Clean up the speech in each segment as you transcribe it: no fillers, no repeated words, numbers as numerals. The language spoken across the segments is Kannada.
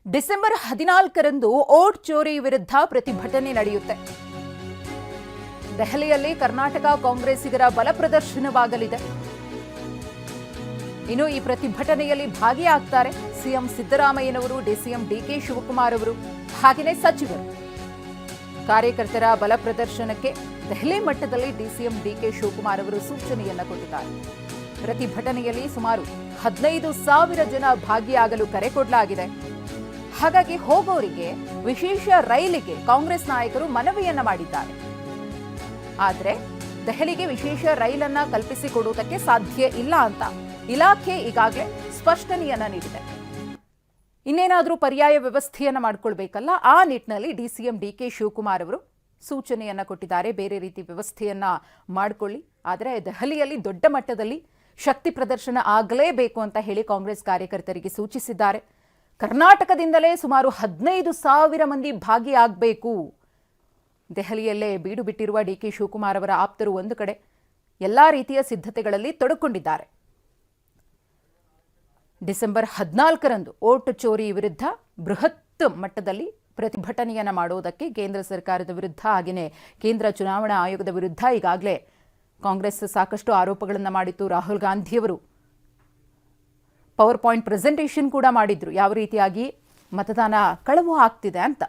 ಡಿಸೆಂಬರ್ 14ರಂದು ಓಟ್ ಚೋರಿ ವಿರುದ್ಧ ಪ್ರತಿಭಟನೆ ನಡೆಯುತ್ತೆ. ದೆಹಲಿಯಲ್ಲಿ ಕರ್ನಾಟಕ ಕಾಂಗ್ರೆಸ್ಸಿಗರ ಬಲ ಪ್ರದರ್ಶನವಾಗಲಿದೆ. ಇನ್ನು ಈ ಪ್ರತಿಭಟನೆಯಲ್ಲಿ ಭಾಗಿಯಾಗ್ತಾರೆ ಸಿಎಂ ಸಿದ್ದರಾಮಯ್ಯನವರು, ಡಿಸಿಎಂ ಡಿಕೆ ಶಿವಕುಮಾರ್ ಅವರು, ಹಾಗೆಯೇ ಸಚಿವರು. ಕಾರ್ಯಕರ್ತರ ಬಲ ಪ್ರದರ್ಶನಕ್ಕೆ ದೆಹಲಿ ಮಟ್ಟದಲ್ಲಿ ಡಿಸಿಎಂ ಡಿಕೆ ಶಿವಕುಮಾರ್ ಅವರು ಸೂಚನೆಯನ್ನ ಕೊಟ್ಟಿದ್ದಾರೆ. ಪ್ರತಿಭಟನೆಯಲ್ಲಿ ಸುಮಾರು 15,000 ಜನ ಭಾಗಿಯಾಗಲು ಕರೆ ಕೊಡಲಾಗಿದೆ. ಹಾಗಾಗಿ ಹೋಗೋರಿಗೆ ವಿಶೇಷ ರೈಲಿಗೆ ಕಾಂಗ್ರೆಸ್ ನಾಯಕರು ಮನವಿಯನ್ನ ಮಾಡಿದ್ದಾರೆ. ಆದರೆ ದೆಹಲಿಗೆ ವಿಶೇಷ ರೈಲನ್ನ ಕಲ್ಪಿಸಿಕೊಡುವುದಕ್ಕೆ ಸಾಧ್ಯ ಇಲ್ಲ ಅಂತ ಇಲಾಖೆ ಈಗಾಗಲೇ ಸ್ಪಷ್ಟನೆಯನ್ನ ನೀಡಿದೆ. ಇನ್ನೇನಾದರೂ ಪರ್ಯಾಯ ವ್ಯವಸ್ಥೆಯನ್ನ ಮಾಡಿಕೊಳ್ಬೇಕಲ್ಲ, ಆ ನಿಟ್ಟಿನಲ್ಲಿ ಡಿಸಿಎಂ ಡಿಕೆ ಶಿವಕುಮಾರ್ ಅವರು ಸೂಚನೆಯನ್ನ ಕೊಟ್ಟಿದ್ದಾರೆ. ಬೇರೆ ರೀತಿ ವ್ಯವಸ್ಥೆಯನ್ನ ಮಾಡಿಕೊಳ್ಳಿ, ಆದರೆ ದೆಹಲಿಯಲ್ಲಿ ದೊಡ್ಡ ಮಟ್ಟದಲ್ಲಿ ಶಕ್ತಿ ಪ್ರದರ್ಶನ ಆಗಲೇಬೇಕು ಅಂತ ಹೇಳಿ ಕಾಂಗ್ರೆಸ್ ಕಾರ್ಯಕರ್ತರಿಗೆ ಸೂಚಿಸಿದ್ದಾರೆ. ಕರ್ನಾಟಕದಿಂದಲೇ ಸುಮಾರು 15,000 ಮಂದಿ ಭಾಗಿಯಾಗಬೇಕು. ದೆಹಲಿಯಲ್ಲೇ ಬೀಡು ಬಿಟ್ಟಿರುವ ಡಿಕೆ ಶಿವಕುಮಾರ್ ಅವರ ಆಪ್ತರು ಒಂದು ಕಡೆ ಎಲ್ಲಾ ರೀತಿಯ ಸಿದ್ಧತೆಗಳಲ್ಲಿ ತೊಡಕೊಂಡಿದ್ದಾರೆ. ಡಿಸೆಂಬರ್ 14ರಂದು ಓಟ್ ಚೋರಿ ವಿರುದ್ಧ ಬೃಹತ್ ಮಟ್ಟದಲ್ಲಿ ಪ್ರತಿಭಟನೆಯನ್ನ ಮಾಡುವುದಕ್ಕೆ ಕೇಂದ್ರ ಸರ್ಕಾರದ ವಿರುದ್ಧ ಹಾಗೆಯೇ ಕೇಂದ್ರ ಚುನಾವಣಾ ಆಯೋಗದ ವಿರುದ್ಧ ಈಗಾಗಲೇ ಕಾಂಗ್ರೆಸ್ ಸಾಕಷ್ಟು ಆರೋಪಗಳನ್ನು ಮಾಡಿತ್ತು. ರಾಹುಲ್ ಗಾಂಧಿಯವರು ಪವರ್ ಪಾಯಿಂಟ್ ಪ್ರೆಸೆಂಟೇಷನ್ ಕೂಡ ಮಾಡಿದ್ರು, ಯಾವ ರೀತಿಯಾಗಿ ಮತದಾನ ಕಳವು ಆಗ್ತಿದೆ ಅಂತ.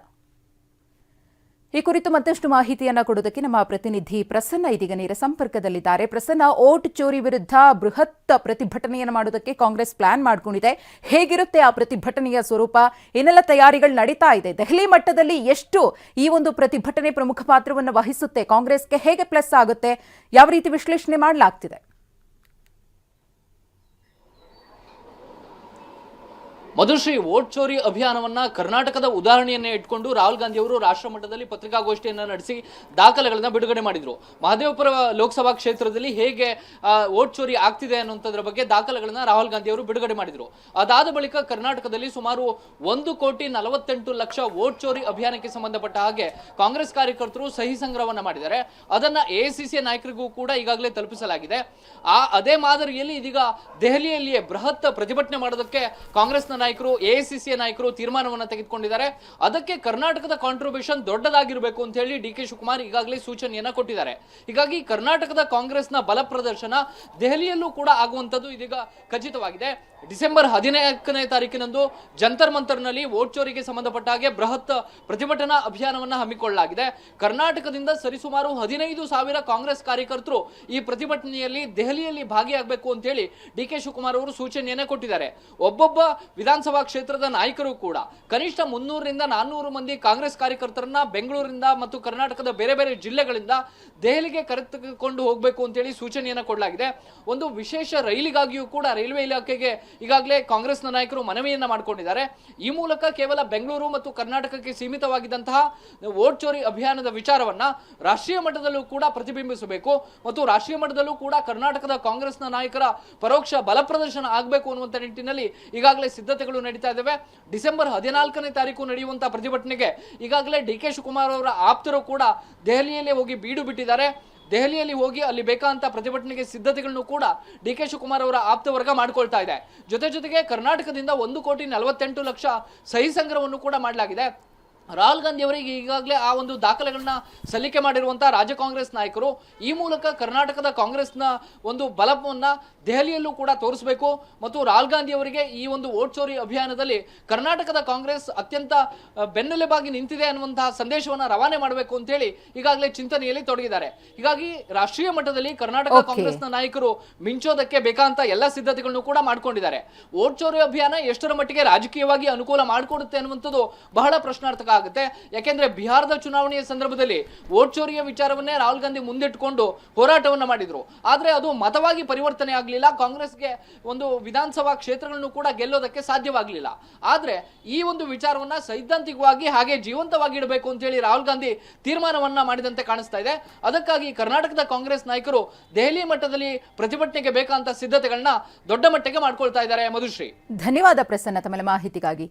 ಈ ಕುರಿತು ಮತ್ತಷ್ಟು ಮಾಹಿತಿಯನ್ನ ಕೊಡೋದಕ್ಕೆ ನಮ್ಮ ಪ್ರತಿನಿಧಿ ಪ್ರಸನ್ನ ಇದೀಗ ನೇರ ಸಂಪರ್ಕದಲ್ಲಿದ್ದಾರೆ. ಪ್ರಸನ್ನ, ಓಟ್ ಚೋರಿ ವಿರುದ್ಧ ಬೃಹತ್ ಪ್ರತಿಭಟನೆಯನ್ನು ಮಾಡೋದಕ್ಕೆ ಕಾಂಗ್ರೆಸ್ ಪ್ಲಾನ್ ಮಾಡಿಕೊಂಡಿದೆ. ಹೇಗಿರುತ್ತೆ ಆ ಪ್ರತಿಭಟನೆಯ ಸ್ವರೂಪ? ಏನೆಲ್ಲ ತಯಾರಿಗಳು ನಡೀತಾ ಇದೆ? ದೆಹಲಿ ಮಟ್ಟದಲ್ಲಿ ಎಷ್ಟು ಈ ಒಂದು ಪ್ರತಿಭಟನೆ ಪ್ರಮುಖ ಪಾತ್ರವನ್ನು ವಹಿಸುತ್ತೆ? ಕಾಂಗ್ರೆಸ್ಗೆ ಹೇಗೆ ಪ್ಲಸ್ ಆಗುತ್ತೆ? ಯಾವ ರೀತಿ ವಿಶ್ಲೇಷಣೆ ಮಾಡಲಾಗ್ತಿದೆ? ಮಧುಶ್ರೀ, ವೋಟ್ ಚೋರಿ ಅಭಿಯಾನವನ್ನ ಕರ್ನಾಟಕದ ಉದಾಹರಣೆಯನ್ನೇ ಇಟ್ಕೊಂಡು ರಾಹುಲ್ ಗಾಂಧಿ ಅವರು ರಾಷ್ಟ್ರ ಮಟ್ಟದಲ್ಲಿ ಪತ್ರಿಕಾಗೋಷ್ಠಿಯನ್ನ ನಡೆಸಿ ದಾಖಲೆಗಳನ್ನ ಬಿಡುಗಡೆ ಮಾಡಿದ್ರು. ಮಹದೇವಪುರ ಲೋಕಸಭಾ ಕ್ಷೇತ್ರದಲ್ಲಿ ಹೇಗೆ ವೋಟ್ ಚೋರಿ ಆಗ್ತಿದೆ ಅನ್ನುವಂಥದ್ರ ಬಗ್ಗೆ ದಾಖಲೆಗಳನ್ನ ರಾಹುಲ್ ಗಾಂಧಿ ಅವರು ಬಿಡುಗಡೆ ಮಾಡಿದ್ರು. ಅದಾದ ಬಳಿಕ ಕರ್ನಾಟಕದಲ್ಲಿ ಸುಮಾರು 1,48,00,000 ವೋಟ್ ಚೋರಿ ಅಭಿಯಾನಕ್ಕೆ ಸಂಬಂಧಪಟ್ಟ ಹಾಗೆ ಕಾಂಗ್ರೆಸ್ ಕಾರ್ಯಕರ್ತರು ಸಹಿ ಸಂಗ್ರಹವನ್ನ ಮಾಡಿದ್ದಾರೆ. ಅದನ್ನ ಎಐಸಿಸಿ ನಾಯಕರಿಗೂ ಕೂಡ ಈಗಾಗಲೇ ತಲುಪಿಸಲಾಗಿದೆ. ಅದೇ ಮಾದರಿಯಲ್ಲಿ ಇದೀಗ ದೆಹಲಿಯಲ್ಲಿಯೇ ಬೃಹತ್ ಪ್ರತಿಭಟನೆ ಮಾಡೋದಕ್ಕೆ ಕಾಂಗ್ರೆಸ್ನ ನಾಯಕರು, ಎಐಸಿಸಿಯ ನಾಯಕರು ತೀರ್ಮಾನವನ್ನು ತೆಗೆದುಕೊಂಡಿದ್ದಾರೆ. ಅದಕ್ಕೆ ಕರ್ನಾಟಕದ ಕಾಂಟ್ರಿಬ್ಯೂಷನ್ ದೊಡ್ಡದಾಗಿರಬೇಕು ಅಂತ ಹೇಳಿ ಡಿಕೆ ಶಿವಕುಮಾರ್ ಈಗಾಗಲೇ ಸೂಚನೆಯನ್ನ ಕೊಟ್ಟಿದ್ದಾರೆ. ಹೀಗಾಗಿ ಕರ್ನಾಟಕದ ಕಾಂಗ್ರೆಸ್ನ ಬಲ ಪ್ರದರ್ಶನ ದೆಹಲಿಯಲ್ಲೂ ಕೂಡ ಆಗುವಂತದ್ದು ಇದೀಗ ಖಚಿತವಾಗಿದೆ. ಡಿಸೆಂಬರ್ 14ನೇ ತಾರೀಕಿನಂದು ಜಂತರ್ ಮಂತರ್ನಲ್ಲಿ ವೋಟ್ ಚೋರಿಗೆ ಸಂಬಂಧಪಟ್ಟ ಹಾಗೆ ಬೃಹತ್ ಪ್ರತಿಭಟನಾ ಅಭಿಯಾನವನ್ನ ಹಮ್ಮಿಕೊಳ್ಳಲಾಗಿದೆ. ಕರ್ನಾಟಕದಿಂದ ಸರಿಸುಮಾರು 15,000 ಕಾಂಗ್ರೆಸ್ ಕಾರ್ಯಕರ್ತರು ಈ ಪ್ರತಿಭಟನೆಯಲ್ಲಿ ದೆಹಲಿಯಲ್ಲಿ ಭಾಗಿಯಾಗಬೇಕು ಅಂತ ಹೇಳಿ ಡಿಕೆ ಶಿವಕುಮಾರ್ ಅವರು ಸೂಚನೆಯನ್ನ ಕೊಟ್ಟಿದ್ದಾರೆ. ಒಬ್ಬೊಬ್ಬ ವಿಧಾನಸಭಾ ಕ್ಷೇತ್ರದ ನಾಯಕರು ಕೂಡ ಕನಿಷ್ಠ 300ರಿಂದ 400 ಮಂದಿ ಕಾಂಗ್ರೆಸ್ ಕಾರ್ಯಕರ್ತರನ್ನ ಬೆಂಗಳೂರಿನಿಂದ ಮತ್ತು ಕರ್ನಾಟಕದ ಬೇರೆ ಬೇರೆ ಜಿಲ್ಲೆಗಳಿಂದ ದೆಹಲಿಗೆ ಕರೆದುಕೊಂಡು ಹೋಗಬೇಕು ಅಂತ ಹೇಳಿ ಸೂಚನೆಯನ್ನ ಕೊಡಲಾಗಿದೆ. ಒಂದು ವಿಶೇಷ ರೈಲಿಗಾಗಿಯೂ ಕೂಡ ರೈಲ್ವೆ ಇಲಾಖೆಗೆ ಈಗಾಗಲೇ ಕಾಂಗ್ರೆಸ್ನ ನಾಯಕರು ಮನವಿಯನ್ನ ಮಾಡಿಕೊಂಡಿದ್ದಾರೆ. ಈ ಮೂಲಕ ಕೇವಲ ಬೆಂಗಳೂರು ಮತ್ತು ಕರ್ನಾಟಕಕ್ಕೆ ಸೀಮಿತವಾಗಿದ್ದಂತಹ ವೋಟ್ ಚೋರಿ ಅಭಿಯಾನದ ವಿಚಾರವನ್ನ ರಾಷ್ಟ್ರೀಯ ಮಟ್ಟದಲ್ಲೂ ಕೂಡ ಪ್ರತಿಬಿಂಬಿಸಬೇಕು ಮತ್ತು ರಾಷ್ಟ್ರೀಯ ಮಟ್ಟದಲ್ಲೂ ಕೂಡ ಕರ್ನಾಟಕದ ಕಾಂಗ್ರೆಸ್ನ ನಾಯಕರ ಪರೋಕ್ಷ ಬಲ ಪ್ರದರ್ಶನ ಆಗಬೇಕು ಅನ್ನುವಂಥ ನಿಟ್ಟಿನಲ್ಲಿ ಈಗಾಗಲೇ ಸಿದ್ಧತೆಗಳು ನಡೀತಾ ಇದ್ದಾವೆ. ಡಿಸೆಂಬರ್ 14ನೇ ತಾರೀಕು ನಡೆಯುವಂತಹ ಪ್ರತಿಭಟನೆಗೆ ಈಗಾಗಲೇ ಡಿಕೆ ಶಿವಕುಮಾರ್ ಅವರ ಆಪ್ತರು ಕೂಡ ದೆಹಲಿಯಲ್ಲೇ ಹೋಗಿ ಬೀಡು ಬಿಟ್ಟಿದ್ದಾರೆ. ದೆಹಲಿಯಲ್ಲಿ ಹೋಗಿ ಅಲ್ಲಿ ಬೇಕಾದಂತ ಪ್ರತಿಭಟನೆಗೆ ಸಿದ್ಧತೆಗಳನ್ನು ಕೂಡ ಡಿಕೆ ಶಿವಕುಮಾರ್ ಅವರ ಆಪ್ತ ವರ್ಗ ಮಾಡಿಕೊಳ್ತಾ ಇದೆ. ಜೊತೆಗೆ ಕರ್ನಾಟಕದಿಂದ 1,48,00,000 ಸಹಿ ಸಂಗ್ರಹವನ್ನು ಕೂಡ ಮಾಡಲಾಗಿದೆ. ರಾಹುಲ್ ಗಾಂಧಿ ಅವರಿಗೆ ಈಗಾಗಲೇ ಆ ಒಂದು ದಾಖಲೆಗಳನ್ನ ಸಲ್ಲಿಕೆ ಮಾಡಿರುವಂತಹ ರಾಜ್ಯ ಕಾಂಗ್ರೆಸ್ ನಾಯಕರು ಈ ಮೂಲಕ ಕರ್ನಾಟಕದ ಕಾಂಗ್ರೆಸ್ನ ಒಂದು ಬಲವನ್ನ ದೆಹಲಿಯಲ್ಲೂ ಕೂಡ ತೋರಿಸಬೇಕು ಮತ್ತು ರಾಹುಲ್ ಗಾಂಧಿ ಅವರಿಗೆ ಈ ಒಂದು ವೋಟ್ ಚೋರಿ ಅಭಿಯಾನದಲ್ಲಿ ಕರ್ನಾಟಕದ ಕಾಂಗ್ರೆಸ್ ಅತ್ಯಂತ ಬೆನ್ನೆಲುಬಾಗಿ ನಿಂತಿದೆ ಅನ್ನುವಂತಹ ಸಂದೇಶವನ್ನ ರವಾನೆ ಮಾಡಬೇಕು ಅಂತ ಹೇಳಿ ಈಗಾಗಲೇ ಚಿಂತನೆಯಲ್ಲಿ ತೊಡಗಿದ್ದಾರೆ. ಹೀಗಾಗಿ ರಾಷ್ಟ್ರೀಯ ಮಟ್ಟದಲ್ಲಿ ಕರ್ನಾಟಕ ಕಾಂಗ್ರೆಸ್ನ ನಾಯಕರು ಮಿಂಚೋದಕ್ಕೆ ಬೇಕಾದಂತ ಎಲ್ಲ ಸಿದ್ಧತೆಗಳನ್ನು ಕೂಡ ಮಾಡ್ಕೊಂಡಿದ್ದಾರೆ. ವೋಟ್ ಚೋರಿ ಅಭಿಯಾನ ಎಷ್ಟರ ಮಟ್ಟಿಗೆ ರಾಜಕೀಯವಾಗಿ ಅನುಕೂಲ ಮಾಡಿಕೊಡುತ್ತೆ ಅನ್ನುವಂಥದ್ದು ಬಹಳ ಪ್ರಶ್ನಾರ್ಥಕ ಆಗುತ್ತೆ. ಯಾಕೆಂದ್ರೆ ಬಿಹಾರದ ಚುನಾವಣೆಯ ಸಂದರ್ಭದಲ್ಲಿ ವೋಟ್ ಚೋರಿಯ ವಿಚಾರವನ್ನೇ ರಾಹುಲ್ ಗಾಂಧಿ ಮುಂದಿಟ್ಟುಕೊಂಡು ಹೋರಾಟವನ್ನ ಮಾಡಿದ್ರು. ಆದ್ರೆ ಅದು ಮತವಾಗಿ ಪರಿವರ್ತನೆ ಆಗಲಿಲ್ಲ. ಕಾಂಗ್ರೆಸ್ಗೆ ಒಂದು ವಿಧಾನಸಭಾ ಕ್ಷೇತ್ರಗಳನ್ನು ಕೂಡ ಗೆಲ್ಲೋದಕ್ಕೆ ಸಾಧ್ಯವಾಗಲಿಲ್ಲ. ಆದ್ರೆ ಈ ಒಂದು ವಿಚಾರವನ್ನ ಸೈದ್ಧಾಂತಿಕವಾಗಿ ಹಾಗೆ ಜೀವಂತವಾಗಿ ಇಡಬೇಕು ಅಂತ ಹೇಳಿ ರಾಹುಲ್ ಗಾಂಧಿ ತೀರ್ಮಾನವನ್ನ ಮಾಡಿದಂತೆ ಕಾಣಿಸ್ತಾ ಇದೆ. ಅದಕ್ಕಾಗಿ ಕರ್ನಾಟಕದ ಕಾಂಗ್ರೆಸ್ ನಾಯಕರು ದೆಹಲಿ ಮಟ್ಟದಲ್ಲಿ ಪ್ರತಿಭಟನೆಗೆ ಬೇಕಾದಂತ ಸಿದ್ಧತೆಗಳನ್ನ ದೊಡ್ಡ ಮಟ್ಟಿಗೆ ಮಾಡ್ಕೊಳ್ತಾ ಇದ್ದಾರೆ. ಮಧುಶ್ರೀ, ಧನ್ಯವಾದ ಪ್ರಸನ್ನ ತಮ್ಮ ಮಾಹಿತಿಗಾಗಿ.